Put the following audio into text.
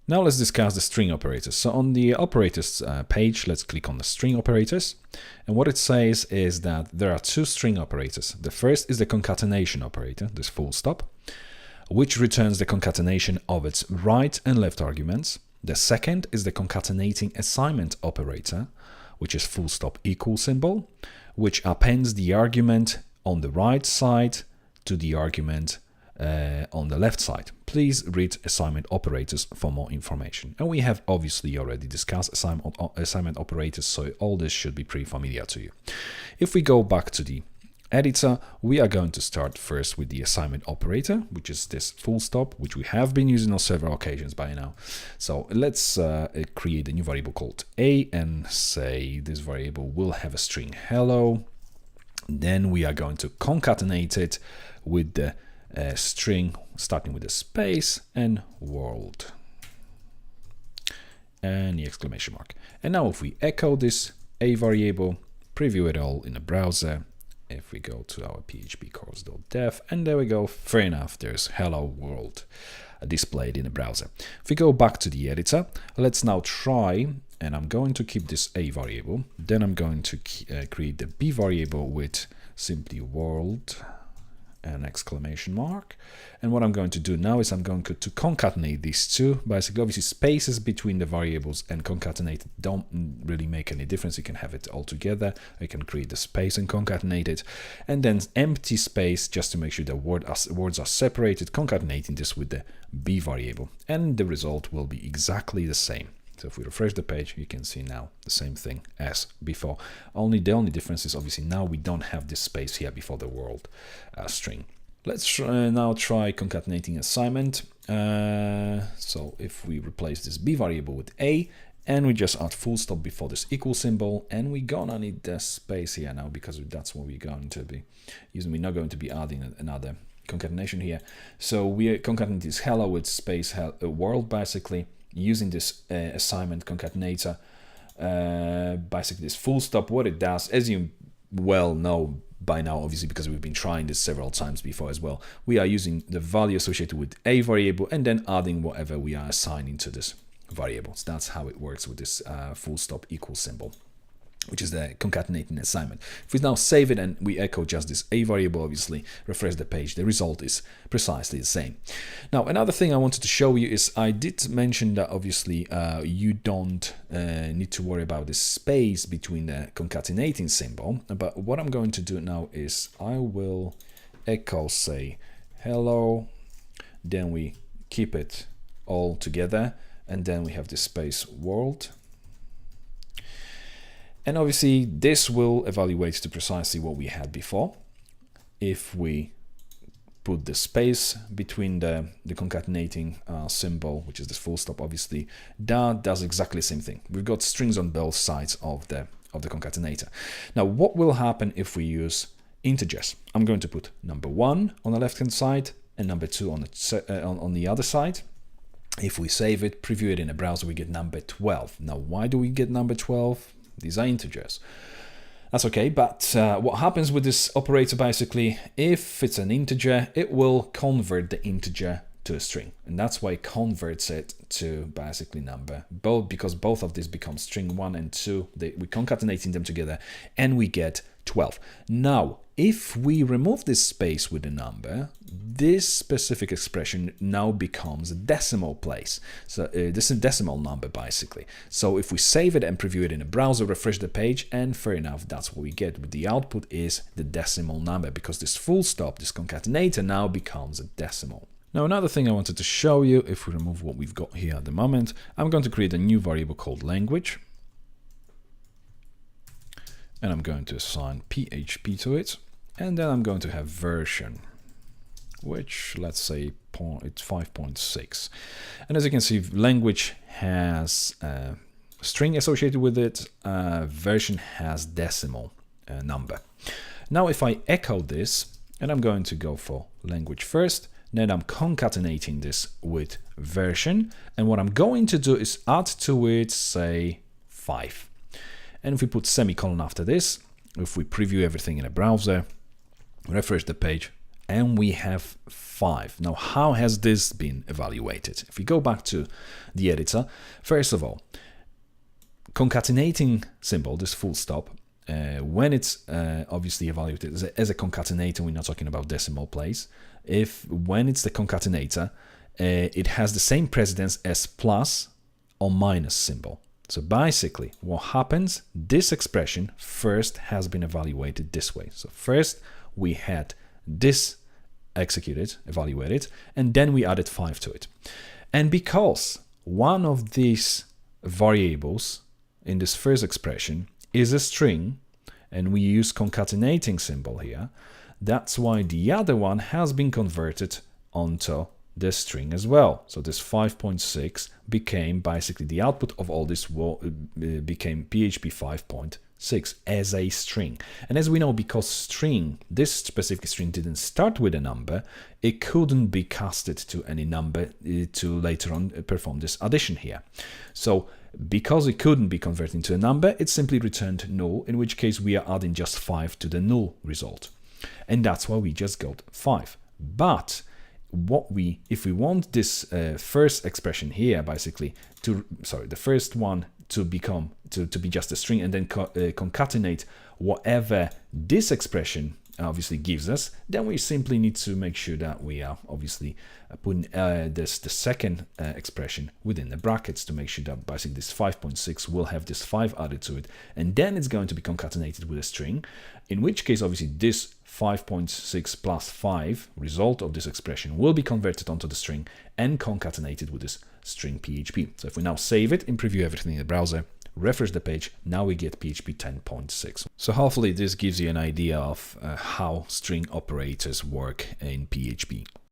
Now let's discuss the string operators. So on the operators page, let's click on the string operators. And what it says is that there are two string operators. The first is the concatenation operator, this full stop, which returns the concatenation of its right and left arguments. The second is the concatenating assignment operator, which is full stop equal symbol, which appends the argument on the right side to the argument on the left side. Please read assignment operators for more information. And we have obviously already discussed assignment operators, so all this should be pretty familiar to you. If we go back to the editor, we are going to start first with the assignment operator, which is this full stop, which we have been using on several occasions by now. So let's create a new variable called a and say this variable will have a string hello. Then we are going to concatenate it with the string starting with a space and world and the exclamation mark. And now if we echo this a variable, preview it all in a browser, if we go to our php course.dev, and there we go, fair enough, there's hello world displayed in the browser. If we go back to the editor, let's now try, and I'm going to keep this a variable, then I'm going to create the b variable with simply world and exclamation mark. And what I'm going to do now is I'm going to concatenate these two. Basically, obviously spaces between the variables and concatenate don't really make any difference. You can have it all together. You can create the space and concatenate it. And then empty space just to make sure the words are separated, concatenating this with the b variable. And the result will be exactly the same. So if we refresh the page, you can see now the same thing as before. The only difference is obviously now we don't have this space here before the world string. Let's now try concatenating assignment. So if we replace this b variable with a, and we just add full stop before this equal symbol, and we're gonna need the space here now because that's what we're going to be using. We're not going to be adding another concatenation here. So we concatenate this hello with space world basically, using this assignment concatenator. Basically this full stop, what it does, as you well know by now, obviously because we've been trying this several times before as well, we are using the value associated with a variable and then adding whatever we are assigning to this variable. So that's how it works with this full stop equal symbol, which is the concatenating assignment. If we now save it and we echo just this a variable, obviously refresh the page, the result is precisely the same. Now another thing I wanted to show you is I did mention that obviously you don't need to worry about the space between the concatenating symbol, but what I'm going to do now is I will echo say hello, then we keep it all together, and then we have this space world. And obviously this will evaluate to precisely what we had before. If we put the space between the concatenating symbol, which is this full stop, obviously that does exactly the same thing. We've got strings on both sides of the concatenator. Now what will happen if we use integers? I'm going to put number 1 on the left hand side and number 2 on the other side. If we save it, preview it in a browser, we get number 12. Now why do we get number 12? These are integers. That's okay, but what happens with this operator basically, if it's an integer, it will convert the integer to a string. And that's why it converts it to basically number, because both of these become string 1 and 2. We're concatenating them together and we get 12. Now, if we remove this space with a number, this specific expression now becomes a decimal place. So this is a decimal number basically. So if we save it and preview it in a browser, refresh the page, and fair enough, that's what we get. But the output is the decimal number because this full stop, this concatenator now becomes a decimal. Now another thing I wanted to show you, if we remove what we've got here at the moment, I'm going to create a new variable called language. And I'm going to assign PHP to it. And then I'm going to have version, which let's say it's 5.6. And as you can see, language has a string associated with it. Version has decimal number. Now if I echo this, and I'm going to go for language first, then I'm concatenating this with version. And what I'm going to do is add to it, say, 5. And if we put semicolon after this, if we preview everything in a browser, refresh the page, and we have 5. Now, how has this been evaluated? If we go back to the editor, first of all, concatenating symbol, this full stop, when it's obviously evaluated as a concatenator, we're not talking about decimal place. When it's the concatenator, it has the same precedence as plus or minus symbol. So basically, what happens, this expression first has been evaluated this way. So first we had this executed, evaluated, and then we added 5 to it. And because one of these variables in this first expression is a string, and we use concatenating symbol here, that's why the other one has been converted onto the string as well. So this 5.6 became basically the output of all this became PHP 5.6 as a string. And as we know, because this specific string didn't start with a number, it couldn't be casted to any number to later on perform this addition here. So because it couldn't be converted into a number, it simply returned null, in which case we are adding just 5 to the null result. And that's why we just got 5. But if we want this first expression here, basically the first one to be just a string, and then concatenate whatever this expression obviously gives us, then we simply need to make sure that we are obviously putting the second expression within the brackets to make sure that basically this 5.6 will have this 5 added to it, and then it's going to be concatenated with a string, in which case obviously this 5.6 plus 5 result of this expression will be converted onto the string and concatenated with this string PHP. So if we now save it and preview everything in the browser, refresh the page, now we get PHP 10.6. So hopefully this gives you an idea of how string operators work in PHP.